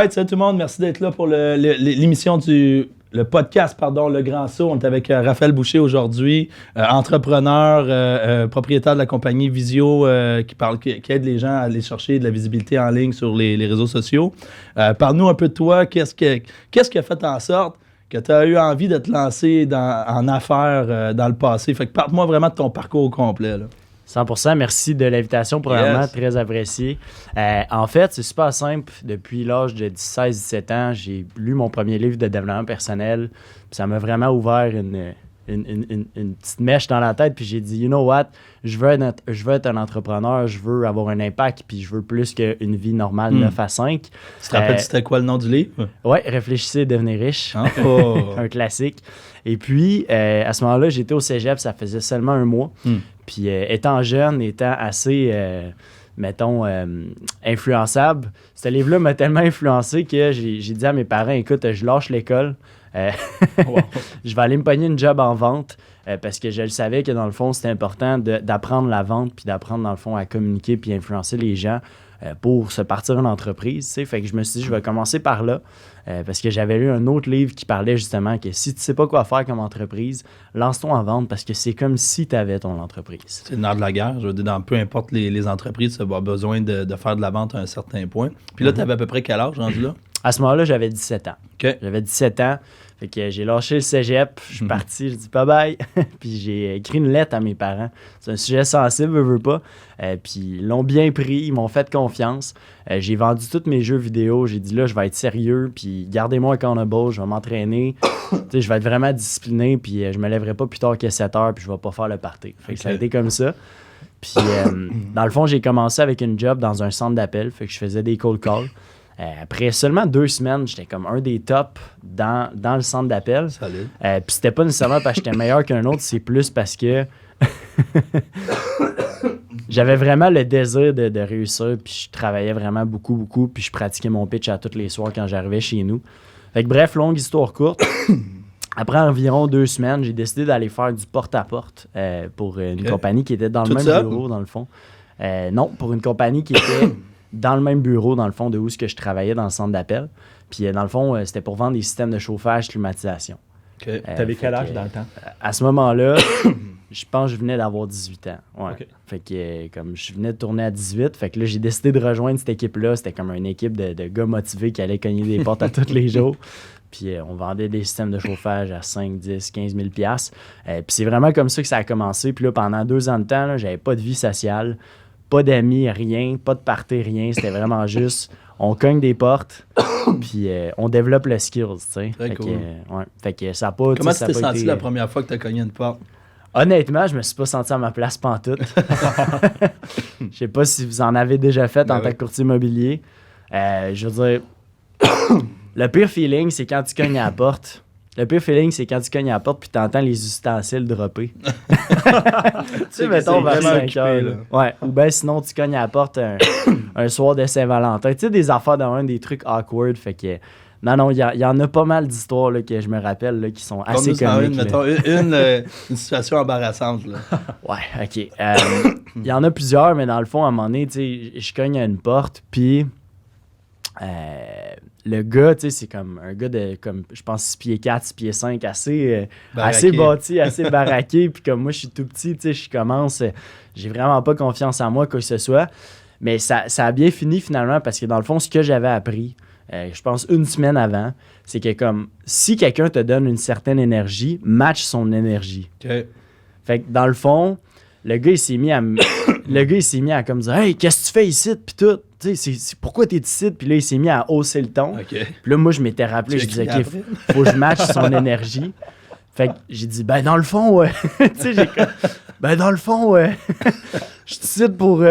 Alright, salut tout le monde. Merci d'être là pour l'émission le podcast, Le Grand Saut. On est avec Raphaël Boucher aujourd'hui, entrepreneur, propriétaire de la compagnie Visio qui aide les gens à aller chercher de la visibilité en ligne sur les réseaux sociaux. Parle-nous un peu de toi. Qu'est-ce qui a fait en sorte que tu as eu envie de te lancer en affaires dans le passé? Fait que parle-moi vraiment de ton parcours au complet, là. 100%, merci de l'invitation, probablement très apprécié. En fait, c'est super simple. Depuis l'âge de 16-17 ans, j'ai lu mon premier livre de développement personnel. Puis ça m'a vraiment ouvert une petite mèche dans la tête. Puis j'ai dit, you know what, je veux être un entrepreneur, je veux avoir un impact, puis je veux plus qu'une vie normale 9 à 5. Tu te rappelles, c'était quoi le nom du livre? Oui, Réfléchissez et devenez riche. Oh. Un classique. Et puis, à ce moment-là, j'étais au cégep, ça faisait seulement 1 mois. Puis, étant jeune, étant assez, influençable, ce livre-là m'a tellement influencé que j'ai dit à mes parents, écoute, je lâche l'école. Je vais aller me pogner une job en vente parce que je le savais que dans le fond, c'était important d'apprendre la vente puis d'apprendre dans le fond à communiquer puis influencer les gens pour se partir une entreprise. T'sais. Fait que je me suis dit, je vais commencer par là parce que j'avais lu un autre livre qui parlait justement que si tu sais pas quoi faire comme entreprise, lance-toi en vente parce que c'est comme si tu avais ton entreprise. C'est le nerf de la guerre. Je veux dire, dans peu importe les entreprises, tu vas avoir besoin de faire de la vente à un certain point. Puis là, tu avais à peu près quel âge rendu là? À ce moment-là, j'avais 17 ans. Okay. J'avais 17 ans. Fait que j'ai lâché le cégep, je suis parti, je dis bye-bye. Puis j'ai écrit une lettre à mes parents. C'est un sujet sensible, veux pas. Puis ils l'ont bien pris, ils m'ont fait confiance. J'ai vendu tous mes jeux vidéo. J'ai dit là, je vais être sérieux, puis gardez-moi accountable, je vais m'entraîner. Je vais être vraiment discipliné, puis je me lèverai pas plus tard que 7 heures, puis je vais pas faire le party. Fait que ça a été comme ça. Puis dans le fond, j'ai commencé avec une job dans un centre d'appel. Fait que je faisais des cold calls. Après seulement 2 semaines, j'étais comme un des tops dans le centre d'appel. Puis c'était pas nécessairement parce que j'étais meilleur qu'un autre, c'est plus parce que j'avais vraiment le désir de réussir, puis je travaillais vraiment beaucoup, puis je pratiquais mon pitch à tous les soirs quand j'arrivais chez nous. Fait que bref, longue histoire courte. Après environ 2 semaines, j'ai décidé d'aller faire du porte-à-porte pour une compagnie qui était dans le même bureau, dans le fond. Non, pour une compagnie qui était dans le même bureau, dans le fond, de où je travaillais dans le centre d'appel. Puis, dans le fond, c'était pour vendre des systèmes de chauffage, climatisation. Okay. T'avais quel âge dans le temps? À ce moment-là, je pense que je venais d'avoir 18 ans. Ouais. Okay. Fait que, comme je venais de tourner à 18, fait que là, j'ai décidé de rejoindre cette équipe-là. C'était comme une équipe de gars motivés qui allaient cogner des portes à tous les jours. Puis, on vendait des systèmes de chauffage à 5, 10, 15 000 $. Puis, c'est vraiment comme ça que ça a commencé. Puis là, pendant 2 ans de temps, là, j'avais pas de vie sociale. Pas d'amis, rien, pas de party, rien. C'était vraiment juste, on cogne des portes, puis on développe le skills, tu sais. Très cool. Fait que ça a pas... Comment tu t'es senti la première fois que tu as cogné une porte? Honnêtement, je me suis pas senti à ma place pantoute. Je sais pas si vous en avez déjà fait en tant que courtier immobilier. Je veux dire, le pire feeling, c'est quand tu cognes à la porte. Le pire feeling, c'est quand tu cognes à la porte puis t'entends les ustensiles dropper. Tu sais, mettons, vers 5 heures. Ouais. Ou bien sinon, tu cognes à la porte un soir de Saint-Valentin. Tu sais, des affaires des trucs awkward. Fait que, non, il y en a pas mal d'histoires là, que je me rappelle là, qui sont assez comiques. Mettons une situation embarrassante. Là. Ouais, OK. Il y en a plusieurs, mais dans le fond, à un moment donné, tu sais, je cogne à une porte, puis... le gars, tu sais, c'est comme un gars de, comme, je pense, 6 pieds 4, 6 pieds 5, assez bâti, assez baraqué. Puis comme moi, je suis tout petit, tu sais, je commence, j'ai vraiment pas confiance en moi, quoi que ce soit. Mais ça a bien fini finalement parce que dans le fond, ce que j'avais appris, je pense 1 semaine avant, c'est que comme, si quelqu'un te donne une certaine énergie, match son énergie. Okay. Fait que dans le fond, le gars, il s'est mis à comme dire « Hey, qu'est-ce que tu fais ici? » Puis tout. Tu sais, c'est pourquoi t'es ici? Puis là, il s'est mis à hausser le ton. Okay. Puis là, moi, je m'étais rappelé, je disais, OK, faut que je matche son énergie. Fait que j'ai dit, ben, dans le fond, tu sais, dans le fond, je te cite pour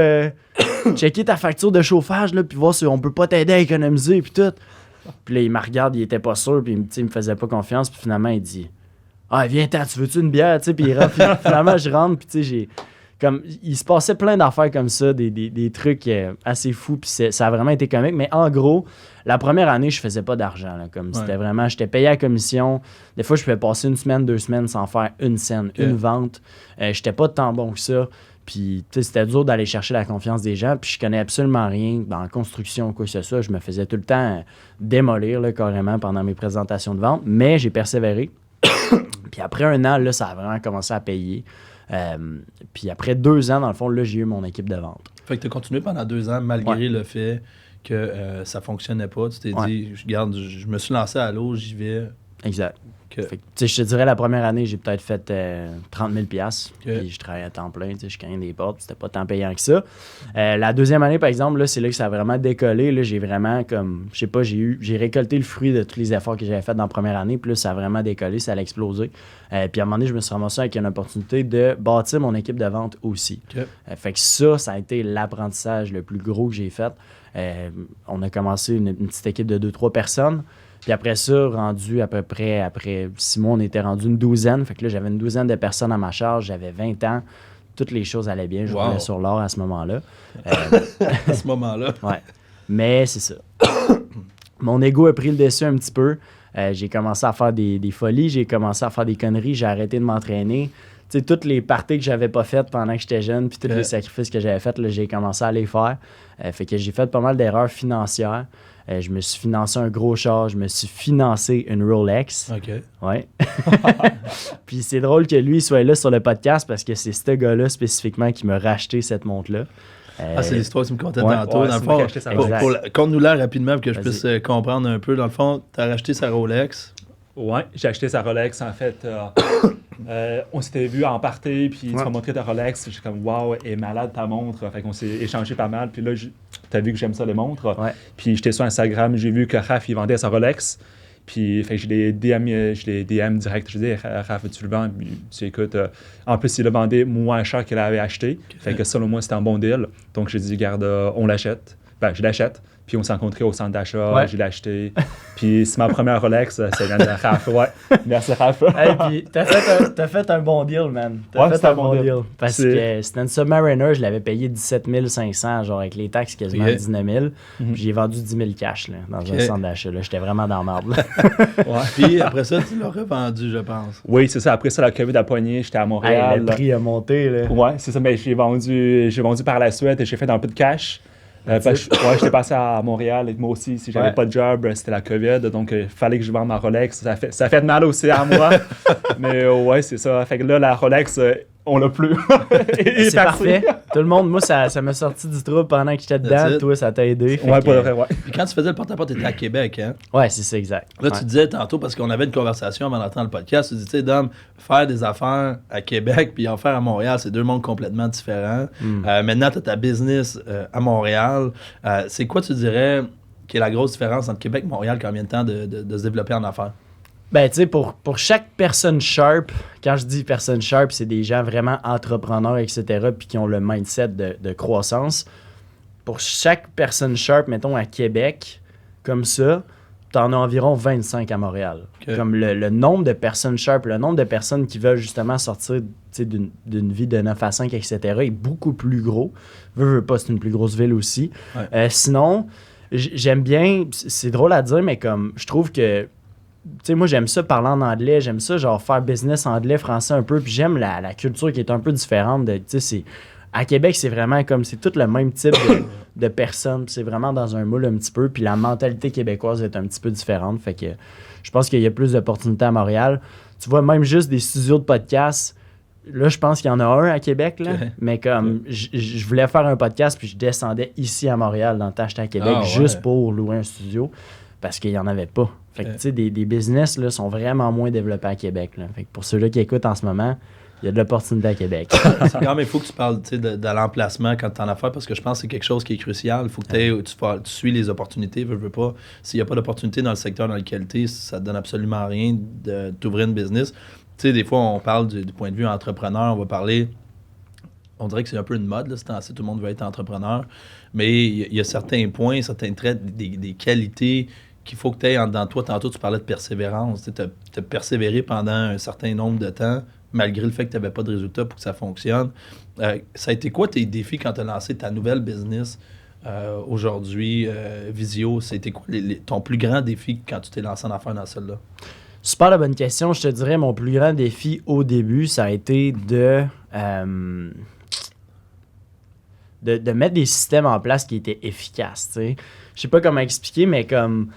checker ta facture de chauffage, là, puis voir si on peut pas t'aider à économiser, puis tout. Puis là, il me regarde, il était pas sûr, puis il me faisait pas confiance, puis finalement, il dit, ah, viens-t'en, tu veux-tu une bière? Tu sais, puis il rentre, puis finalement, je rentre, puis tu sais, comme, il se passait plein d'affaires comme ça, des trucs assez fous, puis ça a vraiment été comique. Mais en gros, la première année, je faisais pas d'argent. Là, comme c'était vraiment, j'étais payé à commission. Des fois, je pouvais passer 1 semaine, 2 semaines sans faire une scène, une vente. J'étais pas tant bon que ça. Puis, tu sais, c'était dur d'aller chercher la confiance des gens. Puis, je connais absolument rien dans la construction ou quoi que ce soit. Je me faisais tout le temps démolir, là, carrément, pendant mes présentations de vente. Mais j'ai persévéré. Puis, après un an, là, ça a vraiment commencé à payer. Puis, après 2 ans, dans le fond, là, j'ai eu mon équipe de vente. Fait que tu as continué pendant 2 ans, malgré le fait que ça fonctionnait pas. Tu t'es dit, je me suis lancé à l'eau, j'y vais. Exact. Fait que, je te dirais, la première année, j'ai peut-être fait 30 000 puis je travaillais à temps plein, je gagnais des portes, c'était pas tant payant que ça. La deuxième année, par exemple, là, c'est là que ça a vraiment décollé. Là, j'ai vraiment, comme, je sais pas, j'ai récolté le fruit de tous les efforts que j'avais fait dans la première année, puis là, ça a vraiment décollé, ça a explosé. Puis à un moment donné, je me suis ramassé avec une opportunité de bâtir mon équipe de vente aussi. Fait que ça a été l'apprentissage le plus gros que j'ai fait. On a commencé une petite équipe de 2-3 personnes. Puis après ça, rendu à peu près, après 6 mois, on était rendu une 12aine. Fait que là, j'avais une 12aine de personnes à ma charge. J'avais 20 ans. Toutes les choses allaient bien. Je roulais sur l'or à ce moment-là. À ce moment-là. Ouais. Mais c'est ça. Mon ego a pris le dessus un petit peu. J'ai commencé à faire des folies. J'ai commencé à faire des conneries. J'ai arrêté de m'entraîner. Tu sais, toutes les parties que j'avais pas faites pendant que j'étais jeune, puis tous les sacrifices que j'avais faits, là, j'ai commencé à les faire. Fait que j'ai fait pas mal d'erreurs financières. Je me suis financé un gros char, je me suis financé une Rolex. OK. Ouais. Puis c'est drôle que lui soit là sur le podcast parce que c'est ce gars-là spécifiquement qui m'a racheté cette montre-là. C'est l'histoire que tu me contais tantôt. Dans le fond, conte-nous-la rapidement pour que je puisse comprendre un peu. Dans le fond, tu as racheté sa Rolex. Ouais, j'ai acheté sa Rolex. En fait, on s'était vu en party, puis tu m'as montré ta Rolex. J'étais comme, wow, elle est malade ta montre. Fait qu'on s'est échangé pas mal. Puis là, t'as vu que j'aime ça les montres. Ouais. Puis j'étais sur Instagram, j'ai vu que Raph, il vendait sa Rolex. Puis fait que je l'ai DM direct. Je lui ai dit, Raph, tu le vends? Puis, écoute, en plus, il le vendait moins cher qu'il l'avait acheté. Fait que selon moi, c'était un bon deal. Donc j'ai dit, garde, on l'achète. Ben, je l'achète. Puis on s'est rencontrés au centre d'achat, je l'ai acheté. Puis c'est ma première Rolex, c'est la de Raph. Ouais, merci Raph. Hey, puis t'as fait un bon deal, man. T'as fait un bon deal. Parce que c'était une Submariner, je l'avais payé 17 500, genre avec les taxes quasiment 19 000. Puis j'ai vendu 10 000 cash là, dans un centre d'achat. J'étais vraiment dans marde. Puis après ça, tu l'as revendu, je pense. Oui, c'est ça. Après ça, la COVID a poigné, j'étais à Montréal. Hey, le prix a monté. Là. Ouais, c'est ça. Mais j'ai vendu par la suite et j'ai fait un peu de cash. J'étais passé à Montréal et moi aussi, si j'avais pas de job, c'était la COVID, donc il fallait que je vende ma Rolex. Ça fait mal aussi à moi, mais ouais, c'est ça. Fait que là, la Rolex, on l'a plus. C'est parfait. Tout le monde, moi, ça m'a sorti du trou pendant que j'étais dedans. Toi, ça t'a aidé. Ouais, pas vrai, ouais. Puis quand tu faisais le porte-à-porte, t'étais à Québec, hein? Ouais, c'est ça, exact. Là, tu disais tantôt, parce qu'on avait une conversation avant d'entendre le podcast, tu disais, Dom, faire des affaires à Québec puis en faire à Montréal, c'est 2 mondes complètement différents. Maintenant, tu as ta business à Montréal. C'est quoi, tu dirais, qui est la grosse différence entre Québec et Montréal combien de temps de se développer en affaires? Ben, tu sais, pour chaque personne sharp, quand je dis personne sharp, c'est des gens vraiment entrepreneurs, etc., puis qui ont le mindset de croissance. Pour chaque personne sharp, mettons, à Québec, comme ça, t'en as environ 25 à Montréal. Okay. Comme le nombre de personnes sharp, le nombre de personnes qui veulent justement sortir d'une vie de 9 à 5, etc., est beaucoup plus gros. Veux pas, c'est une plus grosse ville aussi. Ouais. Sinon, j'aime bien, c'est drôle à dire, mais comme je trouve que tu sais, moi, j'aime ça parler en anglais, j'aime ça, genre, faire business anglais, français un peu, puis j'aime la culture qui est un peu différente. Tu sais, à Québec, c'est vraiment comme, c'est tout le même type de personnes, c'est vraiment dans un moule un petit peu, puis la mentalité québécoise est un petit peu différente, fait que je pense qu'il y a plus d'opportunités à Montréal. Tu vois, même juste des studios de podcast, là, je pense qu'il y en a un à Québec, là, mais comme, je voulais faire un podcast, puis je descendais ici à Montréal, dans le temps, j'étais à Québec, juste pour louer un studio, parce qu'il n'y en avait pas. Fait que, tu sais, des business là, sont vraiment moins développés à Québec. Là. Fait que pour ceux-là qui écoutent en ce moment, il y a de l'opportunité à Québec. Quand même, il faut que tu parles de l'emplacement quand tu en as affaires parce que je pense que c'est quelque chose qui est crucial. Il faut que tu suis les opportunités, veux pas. S'il n'y a pas d'opportunité dans le secteur dans lequel tu es, ça ne donne absolument rien de t'ouvrir une business. Tu sais, des fois, on parle du point de vue entrepreneur, on va parler. On dirait que c'est un peu une mode, là, tout le monde veut être entrepreneur. Mais il y a certains points, certains traits, des qualités qu'il faut que tu aies dans toi. Tantôt, tu parlais de persévérance. Tu as persévéré pendant un certain nombre de temps, malgré le fait que tu n'avais pas de résultats pour que ça fonctionne. Ça a été quoi tes défis quand tu as lancé ta nouvelle business aujourd'hui, Visio? C'était quoi ton plus grand défi quand tu t'es lancé en affaires dans celle-là? Super la bonne question. Je te dirais, mon plus grand défi au début, ça a été de... de mettre des systèmes en place qui étaient efficaces, tu sais. Je sais pas comment expliquer, mais comme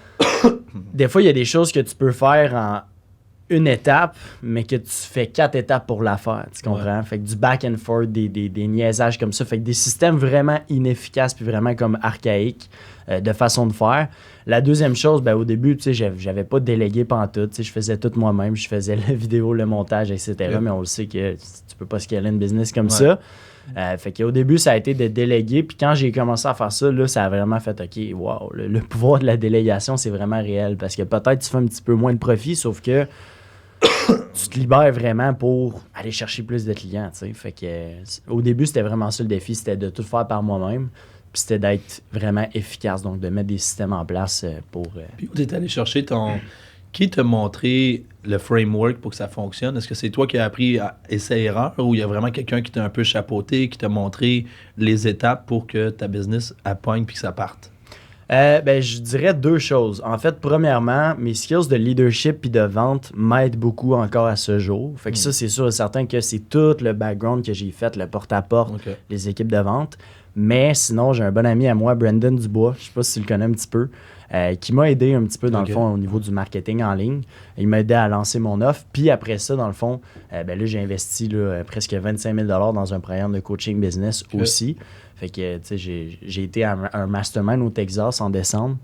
des fois, il y a des choses que tu peux faire en une étape, mais que tu fais 4 étapes pour la faire, tu comprends? Fait que du back and forth, des niaisages comme ça, fait que des systèmes vraiment inefficaces puis vraiment comme archaïques de façon de faire. La deuxième chose, ben au début, tu sais, j'avais pas délégué pantoute, tu sais, je faisais tout moi-même, je faisais la vidéo, le montage, etc., mais on le sait que tu peux pas scaler une business comme ça. Fait qu'au début, ça a été de déléguer. Puis quand j'ai commencé à faire ça, là, ça a vraiment fait OK, wow, le pouvoir de la délégation, c'est vraiment réel. Parce que peut-être tu fais un petit peu moins de profit, sauf que tu te libères vraiment pour aller chercher plus de clients. T'sais. Fait que au début, c'était vraiment ça le défi, c'était de tout faire par moi-même. Puis c'était d'être vraiment efficace, donc de mettre des systèmes en place pour. Puis où tu es allé chercher ton. Qui t'a montré le framework pour que ça fonctionne? Est-ce que c'est toi qui as appris à essai-erreur ou il y a vraiment quelqu'un qui t'a un peu chapeauté, qui t'a montré les étapes pour que ta business appogne puis que ça parte? Ben, je dirais 2 choses. En fait, premièrement, mes skills de leadership puis de vente m'aident beaucoup encore à ce jour. Fait que ça, c'est sûr et certain que c'est tout le background que j'ai fait, le porte-à-porte, les équipes de vente. Mais sinon, j'ai un bon ami à moi, Brandon Dubois, je sais pas si tu le connais un petit peu, qui m'a aidé un petit peu dans le fond au niveau du marketing en ligne. Il m'a aidé à lancer mon offre. Puis après ça, dans le fond, ben là, j'ai investi là, presque 25 000 $ dans un programme de coaching business aussi. Fait que, tu sais, j'ai été à un mastermind au Texas en décembre,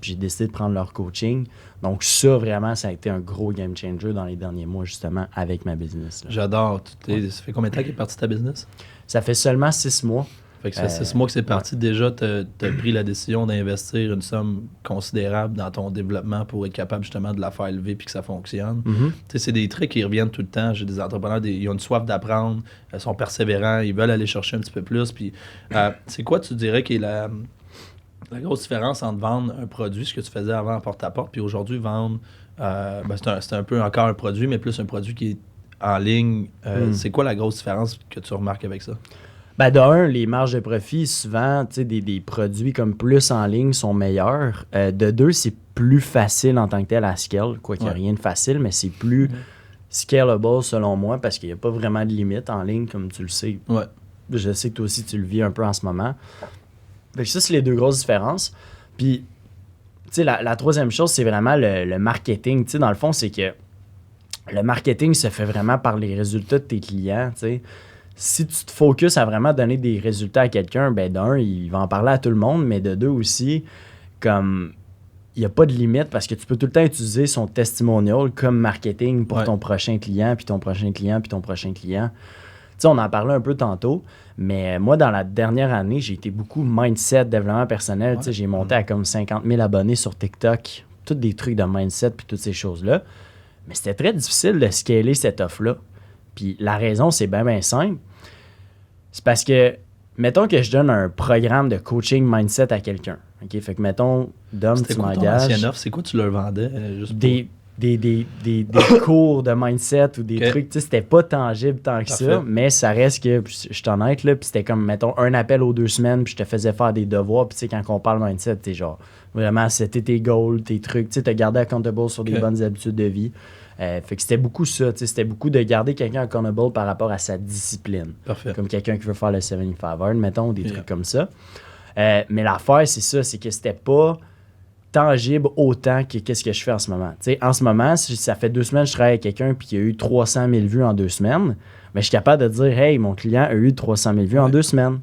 puis j'ai décidé de prendre leur coaching. Donc ça, vraiment, ça a été un gros game changer dans les derniers mois, justement, avec ma business. Là. J'adore. Ça fait combien de temps qu'est parti ta business? Ça fait seulement 6 mois. Fait que ça fait 6 mois que c'est parti. Déjà, tu as pris la décision d'investir une somme considérable dans ton développement pour être capable justement de la faire lever puis que ça fonctionne. Tu sais, c'est des trucs qui reviennent tout le temps. J'ai des entrepreneurs, ils ont une soif d'apprendre, ils sont persévérants, ils veulent aller chercher un petit peu plus. Puis, c'est quoi, tu dirais, qui est la grosse différence entre vendre un produit, ce que tu faisais avant en porte-à-porte, puis aujourd'hui, vendre, c'est un peu encore un produit, mais plus un produit qui est en ligne. C'est quoi la grosse différence que tu remarques avec ça? Ben, de les marges de profit, souvent, tu sais, des produits comme plus en ligne sont meilleurs. De 2, c'est plus facile en tant que tel à scale. Quoi qu'il n'y a rien de facile, mais c'est plus scalable selon moi parce qu'il n'y a pas vraiment de limite en ligne, comme tu le sais. Ouais. Je sais que toi aussi, tu le vis un peu en ce moment. Fait que ça, c'est les 2 grosses différences. Puis, tu sais, la troisième chose, c'est vraiment le marketing. Tu sais, dans le fond, c'est que le marketing se fait vraiment par les résultats de tes clients, tu sais. Si tu te focuses à vraiment donner des résultats à quelqu'un, ben d'1, il va en parler à tout le monde, mais de 2 aussi, comme il n'y a pas de limite parce que tu peux tout le temps utiliser son testimonial comme marketing pour ton prochain client, puis ton prochain client, puis ton prochain client. Tu sais, on en parlait un peu tantôt, mais moi, dans la dernière année, j'ai été beaucoup mindset, développement personnel. Tu sais, j'ai monté à comme 50 000 abonnés sur TikTok, tous des trucs de mindset, puis toutes ces choses-là. Mais c'était très difficile de scaler cette offre-là. Puis la raison, c'est bien simple. C'est parce que, mettons que je donne un programme de coaching mindset à quelqu'un. OK? Fait que, mettons, Dom, tu m'engages. C'est quoi tu leur vendais? Des cours de mindset ou des trucs. Tu sais, c'était pas tangible tant que ça, mais ça reste que, je suis honnête, là, puis c'était comme, mettons, un appel aux 2 semaines, puis je te faisais faire des devoirs. Puis, tu sais, quand on parle mindset, t'es genre, vraiment, c'était tes goals, tes trucs. Tu sais, te garder accountable sur des bonnes habitudes de vie. Fait que c'était beaucoup ça, c'était beaucoup de garder quelqu'un accountable par rapport à sa discipline. Parfait. Comme quelqu'un qui veut faire le 75 hard, mettons, des trucs comme ça. Mais l'affaire, c'est ça, c'est que c'était pas tangible autant que qu'est-ce que je fais en ce moment. T'sais, en ce moment, si ça fait 2 semaines que je travaille avec quelqu'un puis qu'il y a eu 300 000 vues en 2 semaines, mais je suis capable de dire « Hey, mon client a eu 300 000 vues en 2 semaines.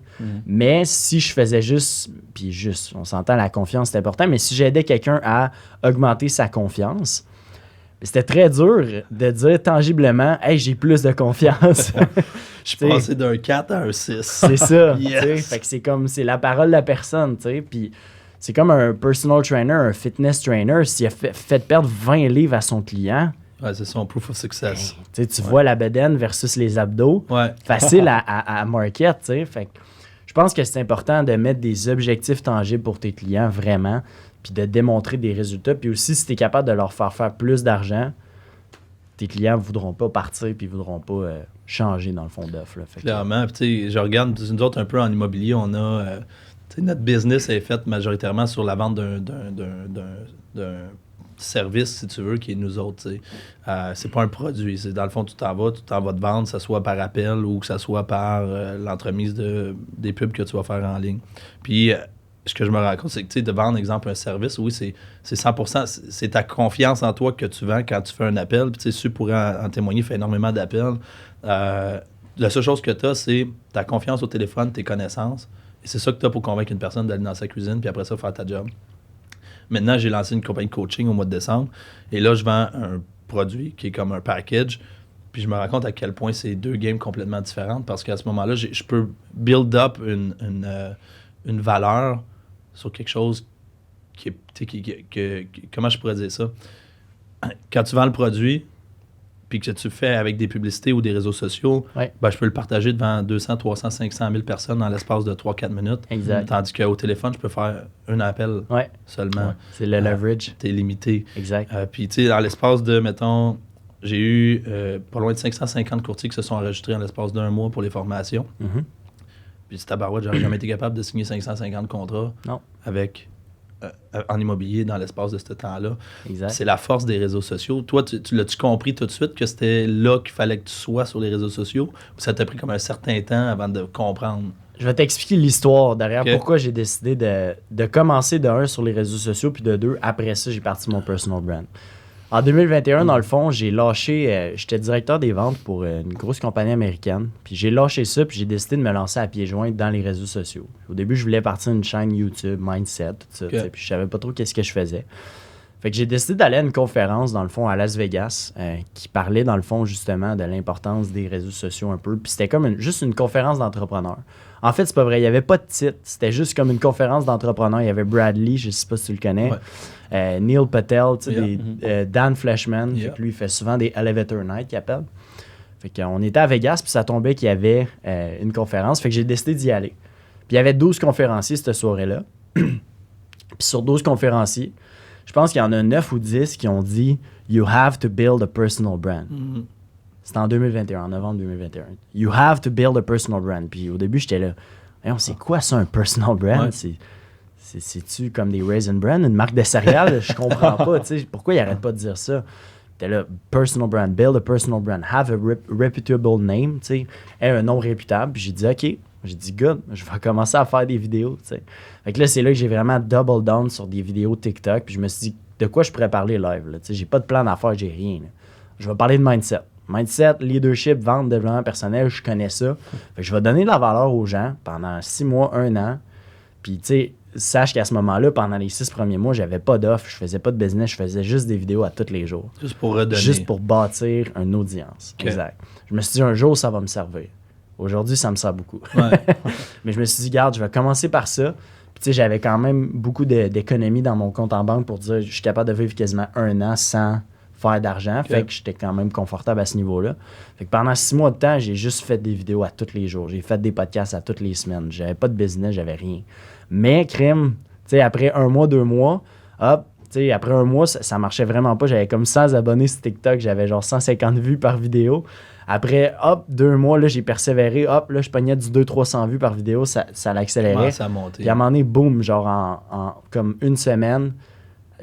Mais si je faisais juste, on s'entend, la confiance, c'est important, mais si j'aidais quelqu'un à augmenter sa confiance, c'était très dur de dire tangiblement « Hey, j'ai plus de confiance. » Je suis passé d'un 4 à un 6. C'est ça. Fait que c'est la parole de la personne. Puis c'est comme un personal trainer, un fitness trainer. S'il a fait perdre 20 livres à son client... Ouais, c'est son proof of success. Tu vois la bedaine versus les abdos. Facile à market. Fait que je pense que c'est important de mettre des objectifs tangibles pour tes clients, vraiment, puis de démontrer des résultats. Puis aussi, si tu es capable de leur faire plus d'argent, tes clients ne voudront pas partir puis ne voudront pas changer dans le fond d'offre. Clairement. Puis, je regarde, nous autres, un peu en immobilier, on a... notre business est fait majoritairement sur la vente d'un service, si tu veux, qui est nous autres. C'est pas un produit. C'est, dans le fond, tu t'en vas te vendre, que ce soit par appel ou que ce soit par l'entremise des pubs que tu vas faire en ligne. Puis, ce que je me rends compte, c'est que de vendre, exemple, un service, oui, c'est 100%. C'est ta confiance en toi que tu vends quand tu fais un appel. Puis, ceux pourraient en témoigner, fait énormément d'appels. La seule chose que tu as, c'est ta confiance au téléphone, tes connaissances. Et c'est ça que tu as pour convaincre une personne d'aller dans sa cuisine, puis après ça, faire ta job. Maintenant, j'ai lancé une compagnie de coaching au mois de décembre. Et là, je vends un produit qui est comme un package. Puis je me rends compte à quel point c'est deux games complètement différentes. Parce qu'à ce moment-là, je peux build up une valeur sur quelque chose qui est... comment je pourrais dire ça? Quand tu vends le produit, puis que tu le fais avec des publicités ou des réseaux sociaux, Ouais. ben, je peux le partager devant 200, 300, 500 000 personnes dans l'espace de 3-4 minutes. Exact. Tandis qu'au téléphone, je peux faire un appel Ouais. seulement. Ouais. C'est le leverage. T'es limité. Exact. Puis, tu sais, dans l'espace de, mettons, j'ai eu pas loin de 550 courtiers qui se sont enregistrés en l'espace d'un mois pour les formations. Mhm. Puis, c'est tabarouette, j'aurais jamais été capable de signer 550 contrats Non. avec en immobilier dans l'espace de ce temps-là. Exact. C'est la force des réseaux sociaux. Toi, tu l'as-tu compris tout de suite que c'était là qu'il fallait que tu sois sur les réseaux sociaux? Ou ça t'a pris comme un certain temps avant de comprendre? Je vais t'expliquer l'histoire derrière Ok. pourquoi j'ai décidé de commencer de 1 sur les réseaux sociaux, puis de 2, après ça, j'ai parti mon personal brand. En 2021, dans le fond, j'ai lâché, j'étais directeur des ventes pour une grosse compagnie américaine, puis j'ai lâché ça, puis j'ai décidé de me lancer à pieds joints dans les réseaux sociaux. Au début, je voulais partir une chaîne YouTube, Mindset, tout ça, tu sais, puis je savais pas trop qu'est-ce que je faisais. Fait que j'ai décidé d'aller à une conférence, dans le fond, à Las Vegas, qui parlait, dans le fond, justement, de l'importance des réseaux sociaux un peu. Puis c'était comme juste une conférence d'entrepreneurs. En fait, c'est pas vrai, il n'y avait pas de titre. C'était juste comme une conférence d'entrepreneurs. Il y avait Bradley, je sais pas si tu le connais, Neil Patel, tu sais, Dan Fleshman. Fait que lui, il fait souvent des Elevator Night, qu'il appelle. Fait qu'on était à Vegas, puis ça tombait qu'il y avait une conférence. Fait que j'ai décidé d'y aller. Puis il y avait 12 conférenciers cette soirée-là. Puis sur 12 conférenciers, je pense qu'il y en a 9 ou 10 qui ont dit « You have to build a personal brand ». C'était en 2021, en novembre 2021. « You have to build a personal brand ». Puis au début, j'étais là « Hey, c'est quoi ça, un personal brand? Ouais. C'est-tu comme des Raisin Bran, une marque de céréales? Je comprends pas. Tu sais, pourquoi ils n'arrêtent pas de dire ça? » T'es là « Personal brand, build a personal brand, have a reputable name. » Tu sais, un nom réputable. Puis j'ai dit « OK. » J'ai dit, good, je vais commencer à faire des vidéos, tu sais. Fait que là, c'est là que j'ai vraiment double down sur des vidéos TikTok. Puis je me suis dit, de quoi je pourrais parler live, là? Tu sais, j'ai pas de plan d'affaires, j'ai rien, là. Je vais parler de mindset. Mindset, leadership, vente, développement personnel, je connais ça. Fait que je vais donner de la valeur aux gens pendant 6 mois, 1 an. Puis, tu sais, sache qu'à ce moment-là, pendant les 6 premiers mois, j'avais pas d'offre, je faisais pas de business, je faisais juste des vidéos à tous les jours. Juste pour redonner. Juste pour bâtir une audience. Okay. Exact. Je me suis dit, un jour, ça va me servir. Aujourd'hui, ça me sert beaucoup. Ouais. Mais je me suis dit, garde, je vais commencer par ça. Puis, tu sais, j'avais quand même beaucoup d'économies dans mon compte en banque pour dire, je suis capable de vivre quasiment 1 an sans faire d'argent. Okay. Fait que j'étais quand même confortable à ce niveau-là. Fait que pendant 6 mois de temps, j'ai juste fait des vidéos à tous les jours. J'ai fait des podcasts à toutes les semaines. J'avais pas de business, j'avais rien. Mais, crime, tu sais, après 1 mois, 2 mois, hop, tu sais, après 1 mois, ça marchait vraiment pas. J'avais comme 100 abonnés sur TikTok. J'avais genre 150 vues par vidéo. Après, hop, 2 mois, là, j'ai persévéré. Hop, là, je pognais du 200-300 vues par vidéo. Ça l'accélérait. Ça a monté. Puis à un moment donné, boum, genre en comme 1 semaine,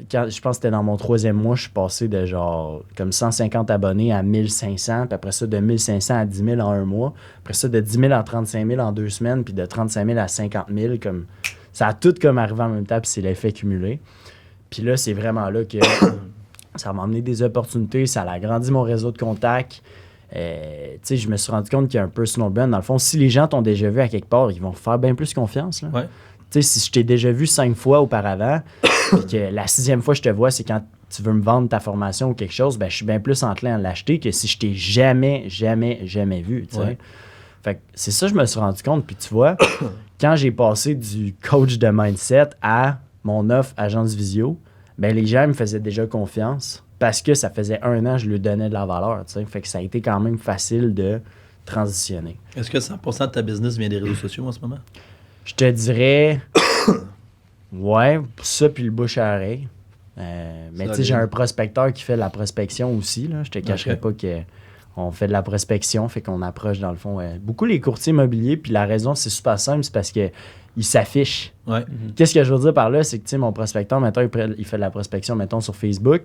quand, je pense que c'était dans mon 3e mois, je suis passé de genre comme 150 abonnés à 1500. Puis après ça, de 1500 à 10 000 en 1 mois. Après ça, de 10 000 à 35 000 en 2 semaines. Puis de 35 000 à 50 000. Comme, ça a tout comme arrivé en même temps. Puis c'est l'effet cumulé. Puis là, c'est vraiment là que ça m'a amené des opportunités. Ça a agrandi mon réseau de contacts. Tu sais, je me suis rendu compte qu'il y a un personal brand. Dans le fond, si les gens t'ont déjà vu à quelque part, ils vont faire bien plus confiance. Là. Ouais. Tu sais, si je t'ai déjà vu 5 fois auparavant, puis que la 6e fois que je te vois, c'est quand tu veux me vendre ta formation ou quelque chose, ben je suis bien plus enclin à l'acheter que si je t'ai jamais vu. Tu sais. Ouais. Fait que c'est ça que je me suis rendu compte. Puis tu vois, quand j'ai passé du coach de mindset à mon offre agence visio, ben les gens me faisaient déjà confiance parce que ça faisait 1 an que je lui donnais de la valeur. Tu sais. Fait que ça a été quand même facile de transitionner. Est-ce que 100% de ta business vient des réseaux sociaux en ce moment? Je te dirais, ouais, ça puis le bouche à oreille. Mais tu sais, j'ai un prospecteur qui fait la prospection aussi. Là. Je te cacherai pas que On fait de la prospection, fait qu'on approche, dans le fond, beaucoup les courtiers immobiliers. Puis la raison, c'est super simple, c'est parce qu'ils s'affichent. Ouais. Qu'est-ce que je veux dire par là? C'est que, tu sais, mon prospecteur, mettons, il fait de la prospection, mettons, sur Facebook.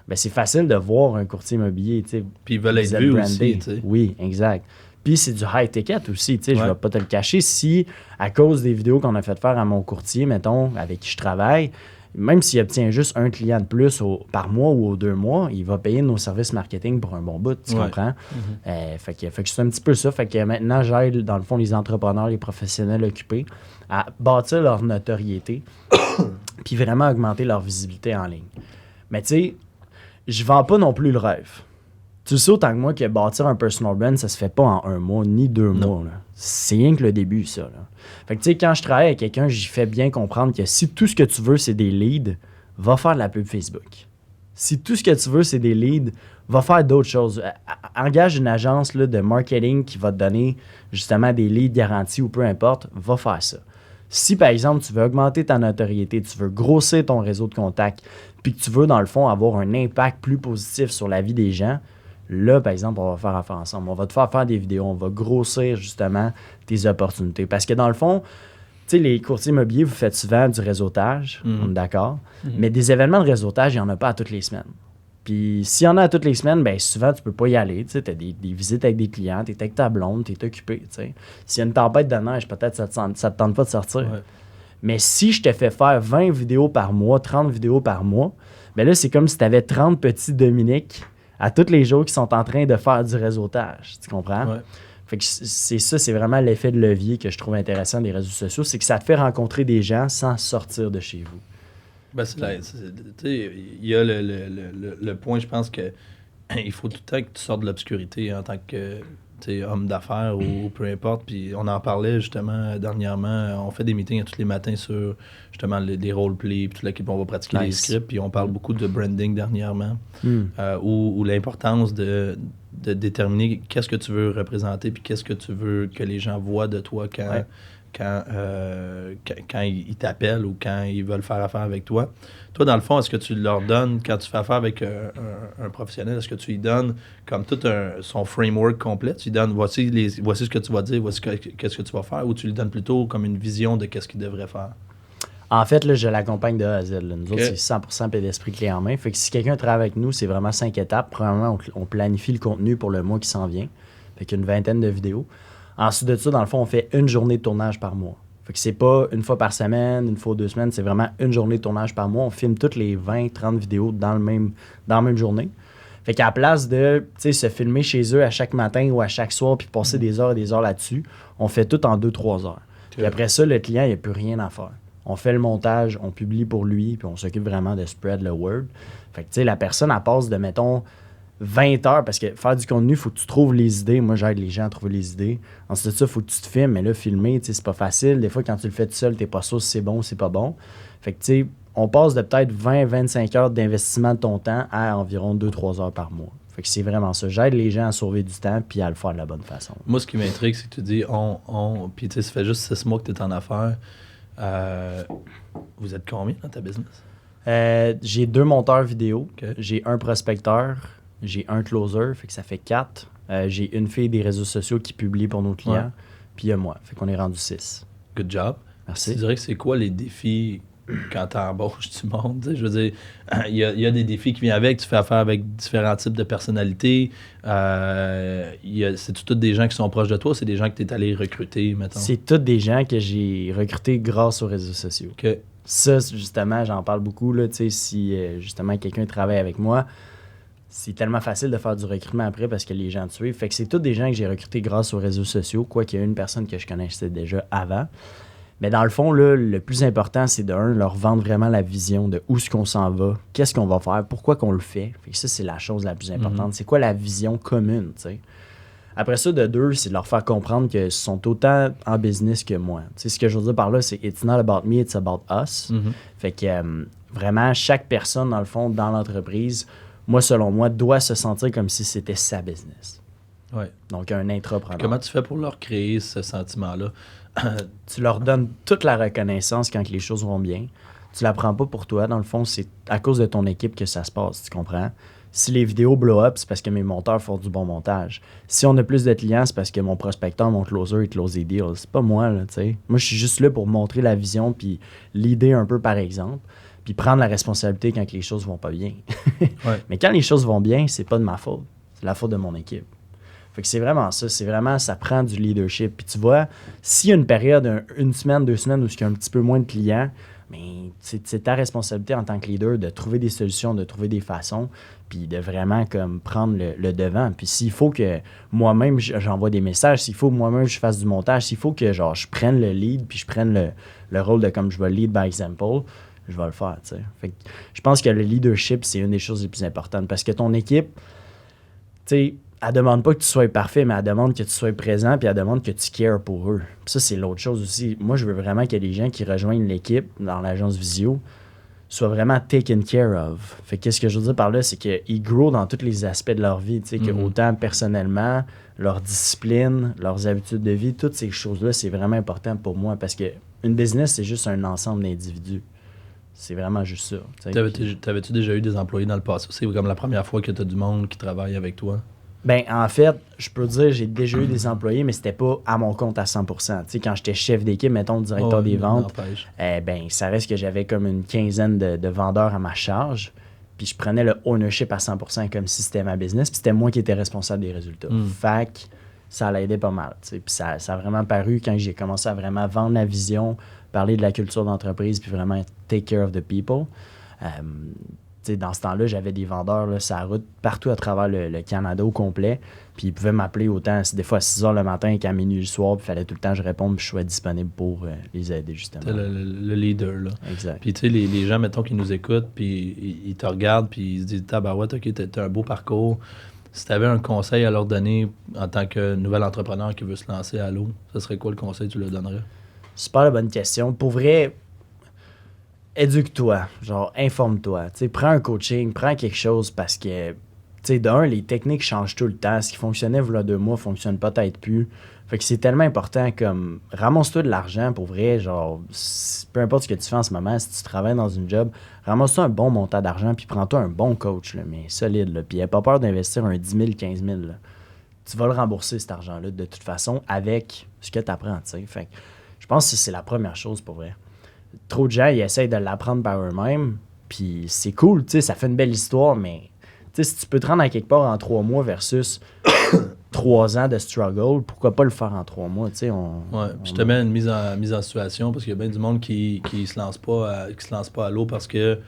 Ben, c'est facile de voir un courtier immobilier, tu sais. Puis ils veulent être vus aussi, tu sais. Oui, exact. Puis c'est du high ticket aussi, tu sais, je Ouais. vais pas te le cacher. Si, à cause des vidéos qu'on a fait faire à mon courtier, mettons, avec qui je travaille, même s'il obtient juste un client de plus par mois ou aux 2 mois, il va payer nos services marketing pour un bon bout, tu comprends? Fait que c'est un petit peu ça. Fait que maintenant, j'aide, dans le fond, les entrepreneurs, les professionnels occupés à bâtir leur notoriété puis vraiment augmenter leur visibilité en ligne. Mais tu sais, je vends pas non plus le rêve. Tu sais autant que moi que bâtir un personal brand, ça se fait pas en 1 mois ni 2 mois. Là. C'est rien que le début, ça. Là. Fait que tu sais, quand je travaille avec quelqu'un, j'y fais bien comprendre que si tout ce que tu veux, c'est des leads, va faire de la pub Facebook. Si tout ce que tu veux, c'est des leads, va faire d'autres choses. Engage une agence là, de marketing qui va te donner justement des leads garantis ou peu importe, va faire ça. Si, par exemple, tu veux augmenter ta notoriété, tu veux grossir ton réseau de contacts, puis que tu veux, dans le fond, avoir un impact plus positif sur la vie des gens, là, par exemple, on va faire affaire ensemble. On va te faire des vidéos. On va grossir, justement, tes opportunités. Parce que, dans le fond, tu sais, les courtiers immobiliers, vous faites souvent du réseautage, on est d'accord, mais des événements de réseautage, il n'y en a pas à toutes les semaines. Puis s'il y en a à toutes les semaines, bien souvent, tu peux pas y aller. Tu sais, as des visites avec des clients, tu es avec ta blonde, tu es occupé. Tu sais. S'il y a une tempête de neige, peut-être ça te tente pas de sortir. Ouais. Mais si je te fais faire 20 vidéos par mois, 30 vidéos par mois, bien là, c'est comme si tu avais 30 petits Dominique à tous les jours qui sont en train de faire du réseautage. Tu comprends? Ouais. Fait que c'est ça, c'est vraiment l'effet de levier que je trouve intéressant des réseaux sociaux, c'est que ça te fait rencontrer des gens sans sortir de chez vous. Ben, tu sais, il y a le point, je pense que il faut tout le temps que tu sortes de l'obscurité en tant que tu sais, homme d'affaires ou peu importe. Puis on en parlait justement dernièrement. On fait des meetings tous les matins sur justement des roleplays, puis toute l'équipe, on va pratiquer les scripts. Puis on parle beaucoup de branding dernièrement, ou l'importance de déterminer qu'est-ce que tu veux représenter, puis qu'est-ce que tu veux que les gens voient de toi quand ils t'appellent ou quand ils veulent faire affaire avec toi. Toi, dans le fond, est-ce que tu leur donnes, quand tu fais affaire avec un professionnel, est-ce que tu lui donnes comme tout son framework complet? Tu lui donnes, voici ce que tu vas dire, voici qu'est-ce que tu vas faire, ou tu lui donnes plutôt comme une vision de qu'est-ce qu'il devrait faire? En fait, là, je l'accompagne de A à Z. Là. Nous autres, c'est 100% paix d'esprit clé en main. Fait que si quelqu'un travaille avec nous, c'est vraiment 5 étapes. Premièrement, on planifie le contenu pour le mois qui s'en vient. Fait qu'une 20aine de vidéos. Ensuite de ça, dans le fond, on fait une journée de tournage par mois. Fait que c'est pas une fois par semaine, une fois 2 semaines, c'est vraiment une journée de tournage par mois. On filme toutes les 20-30 vidéos dans la même journée. Fait qu'à la place de se filmer chez eux à chaque matin ou à chaque soir puis passer des heures et des heures là-dessus, on fait tout en 2-3 heures. Puis après ça, le client, il n'y a plus rien à faire. On fait le montage, on publie pour lui, puis on s'occupe vraiment de spread le word. Fait que la personne, elle passe de, mettons, 20 heures, parce que faire du contenu, il faut que tu trouves les idées. Moi, j'aide les gens à trouver les idées. Ensuite de ça, il faut que tu te filmes. Mais là, filmer, c'est pas facile. Des fois, quand tu le fais tout seul, t'es pas sûr si c'est bon ou c'est pas bon. Fait que, tu sais, on passe de peut-être 20-25 heures d'investissement de ton temps à environ 2-3 heures par mois. Fait que c'est vraiment ça. J'aide les gens à sauver du temps puis à le faire de la bonne façon. Moi, ce qui m'intrigue, c'est que tu dis puis tu sais, ça fait juste 6 mois que tu es en affaires. Vous êtes combien dans ta business? J'ai 2 monteurs vidéo. Okay. J'ai un prospecteur. J'ai un closer, fait que ça fait 4. J'ai une fille des réseaux sociaux qui publie pour nos clients. Puis il y a moi, fait qu'on est rendu 6. Good job. Merci. Tu dirais que c'est quoi les défis quand tu embauches du monde? T'sais, je veux dire, il y a des défis qui viennent avec. Tu fais affaire avec différents types de personnalités. C'est tous des gens qui sont proches de toi? C'est des gens que tu es allé recruter, mettons? C'est tous des gens que j'ai recrutés grâce aux réseaux sociaux. Okay. Ça, justement, j'en parle beaucoup. Là, si justement quelqu'un travaille avec moi, c'est tellement facile de faire du recrutement après parce que les gens te suivent. Fait que c'est tous des gens que j'ai recrutés grâce aux réseaux sociaux, quoi qu'il y ait une personne que je connaissais déjà avant. Mais dans le fond, là, le plus important, c'est leur vendre vraiment la vision de où est-ce qu'on s'en va, qu'est-ce qu'on va faire, pourquoi qu'on le fait. Fait que ça, c'est la chose la plus importante. C'est quoi la vision commune, tu sais. Après ça, de 2, c'est de leur faire comprendre qu'ils sont autant en business que moi. Tu sais, ce que je veux dire par là, c'est « It's not about me, it's about us ». Fait que vraiment, chaque personne, dans le fond, dans l'entreprise, moi, selon moi, doit se sentir comme si c'était sa business. Ouais. Donc, un intrapreneur. Comment tu fais pour leur créer ce sentiment-là? Tu leur donnes toute la reconnaissance quand les choses vont bien. Tu la prends pas pour toi. Dans le fond, c'est à cause de ton équipe que ça se passe, tu comprends? Si les vidéos blow up, c'est parce que mes monteurs font du bon montage. Si on a plus de clients, c'est parce que mon prospecteur, mon closer, il close des deals. C'est pas moi, là, tu sais. Moi, je suis juste là pour montrer la vision puis l'idée un peu par exemple, puis prendre la responsabilité quand les choses vont pas bien. Mais quand les choses vont bien, c'est pas de ma faute. C'est la faute de mon équipe. Fait que c'est vraiment ça. C'est vraiment, ça prend du leadership. Puis tu vois, s'il y a une période, une semaine, 2 semaines où il y a un petit peu moins de clients, mais c'est ta responsabilité en tant que leader de trouver des solutions, de trouver des façons, puis de vraiment comme prendre le devant. Puis s'il faut que moi-même j'envoie des messages, s'il faut que moi-même je fasse du montage, s'il faut que genre je prenne le lead, puis je prenne le rôle de comme je vais lead by example, je vais le faire, tu sais. Fait que je pense que le leadership, c'est une des choses les plus importantes parce que ton équipe, tu sais, elle demande pas que tu sois parfait, mais elle demande que tu sois présent, puis elle demande que tu cares pour eux. Puis ça, c'est l'autre chose aussi. Moi, je veux vraiment que les gens qui rejoignent l'équipe dans l'agence Visio soient vraiment taken care of. Fait que ce que je veux dire par là, c'est qu'ils grow dans tous les aspects de leur vie, tu sais, que autant personnellement, leur discipline, leurs habitudes de vie, toutes ces choses-là, c'est vraiment important pour moi parce que une business, c'est juste un ensemble d'individus. C'est vraiment juste ça. T'avais-tu déjà eu des employés dans le passé? C'est comme la première fois que tu as du monde qui travaille avec toi? Ben, en fait, je peux dire j'ai déjà eu des employés, mais c'était pas à mon compte à 100%. Tu sais, quand j'étais chef d'équipe, mettons, directeur des ventes, ben, ça reste que j'avais comme une quinzaine de vendeurs à ma charge. Puis je prenais le ownership à 100% comme si c'était ma business. Puis c'était moi qui étais responsable des résultats. Fait que ça l'aidait pas mal. Tu sais. Puis ça a vraiment paru quand j'ai commencé à vraiment vendre la vision, parler de la culture d'entreprise, puis vraiment take care of the people. Dans ce temps-là, j'avais des vendeurs là, sur la route partout à travers le Canada au complet. Puis ils pouvaient m'appeler autant, des fois à 6 h le matin qu'à minuit le soir. Puis il fallait tout le temps que je réponde puis je sois disponible pour les aider, justement. T'es le leader, là. Exact. Puis tu sais, les gens, mettons, qui nous écoutent, puis ils te regardent, puis ils se disent « Tabarouette, OK, t'as un beau parcours. » Si tu avais un conseil à leur donner en tant que nouvel entrepreneur qui veut se lancer à l'eau, ce serait quoi le conseil que tu leur donnerais? Super la bonne question. Pour vrai, éduque-toi, genre informe-toi. Tu sais, prends un coaching, prends quelque chose parce que, tu sais, d'un, les techniques changent tout le temps. Ce qui fonctionnait il y a 2 mois fonctionne peut-être plus. Fait que c'est tellement important comme ramasse-toi de l'argent pour vrai, genre peu importe ce que tu fais en ce moment, si tu travailles dans une job, ramasse-toi un bon montant d'argent puis prends-toi un bon coach, là, mais solide. Là, puis n'aie pas peur d'investir un 10 000, 15 000. Là. Tu vas le rembourser cet argent-là de toute façon avec ce que tu apprends. Fait que je pense que c'est la première chose pour vrai. Trop de gens, ils essayent de l'apprendre par eux-mêmes, puis c'est cool, tu sais, ça fait une belle histoire, mais tu sais, si tu peux te rendre à quelque part en 3 mois versus 3 ans de struggle, pourquoi pas le faire en 3 mois, tu sais. Puis je te mets une mise en situation, parce qu'il y a bien du monde qui se lance pas à l'eau parce que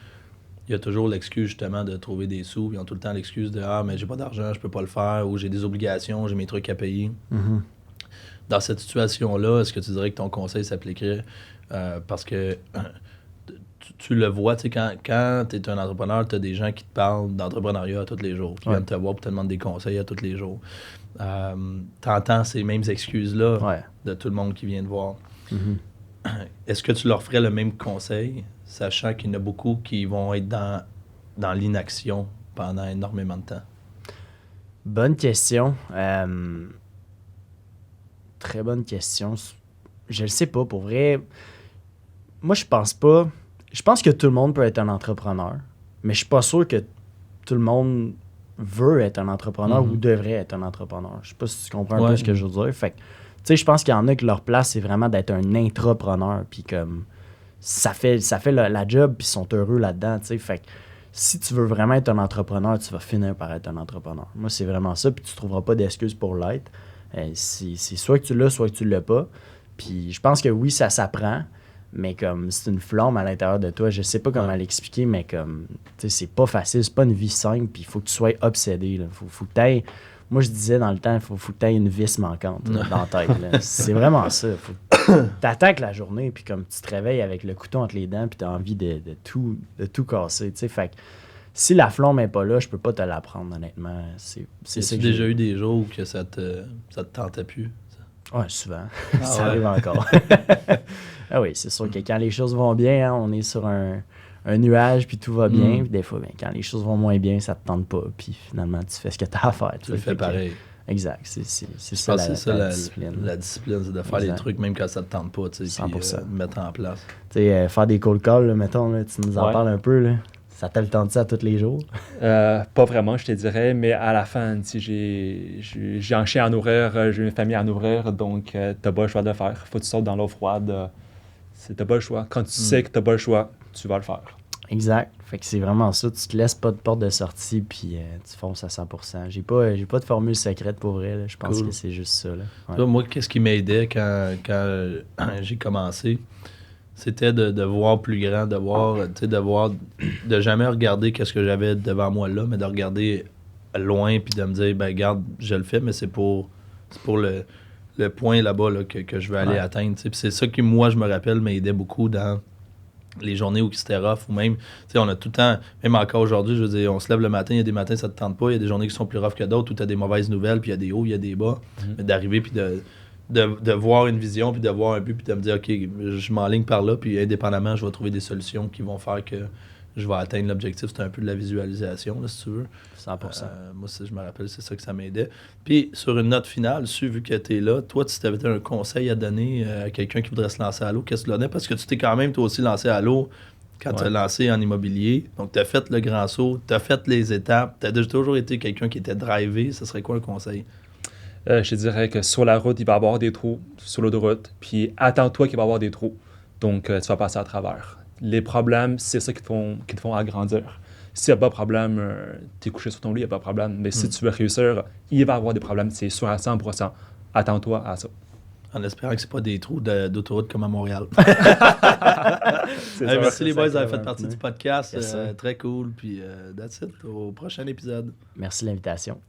il y a toujours l'excuse, justement, de trouver des sous, ils ont tout le temps l'excuse de « Ah, mais j'ai pas d'argent, je peux pas le faire », ou « J'ai des obligations, j'ai mes trucs à payer ». Dans cette situation-là, est-ce que tu dirais que ton conseil s'appliquerait parce que tu le vois, tu sais, quand tu es un entrepreneur, tu as des gens qui te parlent d'entrepreneuriat tous les jours, qui viennent te voir pour te demander des conseils à tous les jours. Tu entends ces mêmes excuses-là de tout le monde qui vient te voir. Est-ce que tu leur ferais le même conseil, sachant qu'il y en a beaucoup qui vont être dans l'inaction pendant énormément de temps? Bonne question. Très bonne question. Je le sais pas, pour vrai. Moi, je pense pas. Je pense que tout le monde peut être un entrepreneur, mais je suis pas sûr que tout le monde veut être un entrepreneur ou devrait être un entrepreneur. Je sais pas si tu comprends un peu ce que je veux dire. Fait que, tu sais, je pense qu'il y en a que leur place, c'est vraiment d'être un intrapreneur, puis comme ça fait la job, puis ils sont heureux là-dedans, tu sais. Fait que si tu veux vraiment être un entrepreneur, tu vas finir par être un entrepreneur. Moi, c'est vraiment ça, puis tu trouveras pas d'excuses pour l'être. C'est soit que tu l'as, soit que tu l'as pas. Puis je pense que oui, ça s'apprend, mais comme c'est une flamme à l'intérieur de toi, je sais pas comment l'expliquer, mais comme, tu sais, c'est pas facile, c'est pas une vie simple, puis il faut que tu sois obsédé. Là. Faut que t'ailles... Moi, je disais dans le temps, il faut que t'ailles une vis manquante là, dans la tête. Là. C'est vraiment ça. T'attaques la journée, puis comme tu te réveilles avec le couteau entre les dents, puis t'as envie de tout casser. Tu sais, fait que si la flamme n'est pas là, je peux pas te l'apprendre, honnêtement. As-tu déjà eu des jours où que ça te tentait plus? Oui, souvent. Ça arrive encore. Ah oui, c'est sûr que quand les choses vont bien, hein, on est sur un nuage, puis tout va bien. Puis des fois, ben, quand les choses vont moins bien, ça te tente pas. Puis finalement, tu fais ce que tu as à faire. Tu le fais pareil. Exact. C'est ça, la discipline. La discipline, c'est de faire les trucs même quand ça te tente pas, tu sais, puis mettre en place. Tu sais, faire des cold calls, là, mettons, là, tu nous en parles un peu, là. Ça t'a le temps de ça tous les jours? Pas vraiment, je te dirais, mais à la fin, j'ai un chien à nourrir, j'ai une famille à nourrir, donc t'as pas le choix de le faire. Faut que tu sortes dans l'eau froide. T'as pas le choix. Quand tu sais que t'as pas le choix, tu vas le faire. Exact. Fait que c'est vraiment ça. Tu te laisses pas de porte de sortie, puis tu fonces à 100%. J'ai pas de formule secrète pour vrai. Là. Je pense Cool. que c'est juste ça. Là. Ouais. Toi, moi, qu'est-ce qui m'aidait quand j'ai commencé, c'était de voir plus grand, de voir, de jamais regarder qu'est-ce que j'avais devant moi là, mais de regarder loin puis de me dire, ben regarde, je le fais, mais c'est pour le point là-bas là, que je veux aller atteindre. Puis c'est ça qui, moi, je me rappelle, m'aidait beaucoup dans les journées où c'était rough, ou même, on a tout le temps, même encore aujourd'hui, je veux dire, on se lève le matin, il y a des matins, ça te tente pas, il y a des journées qui sont plus rough que d'autres, où tu as des mauvaises nouvelles, puis il y a des hauts, il y a des bas, mais d'arriver, puis de voir une vision, puis de voir un but, puis de me dire, OK, je m'enligne par là, puis indépendamment, je vais trouver des solutions qui vont faire que je vais atteindre l'objectif. C'est un peu de la visualisation, là, si tu veux. 100%. Moi, je me rappelle, c'est ça que ça m'aidait. Puis, sur une note finale, vu que tu es là, toi, si tu avais un conseil à donner à quelqu'un qui voudrait se lancer à l'eau, qu'est-ce que tu donnais? Parce que tu t'es quand même, toi aussi, lancé à l'eau quand tu as lancé en immobilier. Donc, tu as fait le grand saut, tu as fait les étapes, tu as toujours été quelqu'un qui était drivé. Ce serait quoi un conseil? Je te dirais que sur la route, il va y avoir des trous, sur l'autoroute, puis attends-toi qu'il va y avoir des trous. Donc, tu vas passer à travers. Les problèmes, c'est ça qui te font agrandir. S'il n'y a pas de problème, tu es couché sur ton lit, il n'y a pas de problème. Mais si tu veux réussir, il va y avoir des problèmes, c'est sûr à 100%. Attends-toi à ça. En espérant que ce pas des trous d'autoroute comme à Montréal. C'est ça, merci c'est les ça, boys d'avoir clairement. fait partie du podcast. Yes, sir. Très cool. Puis, that's it. Au prochain épisode. Merci de l'invitation.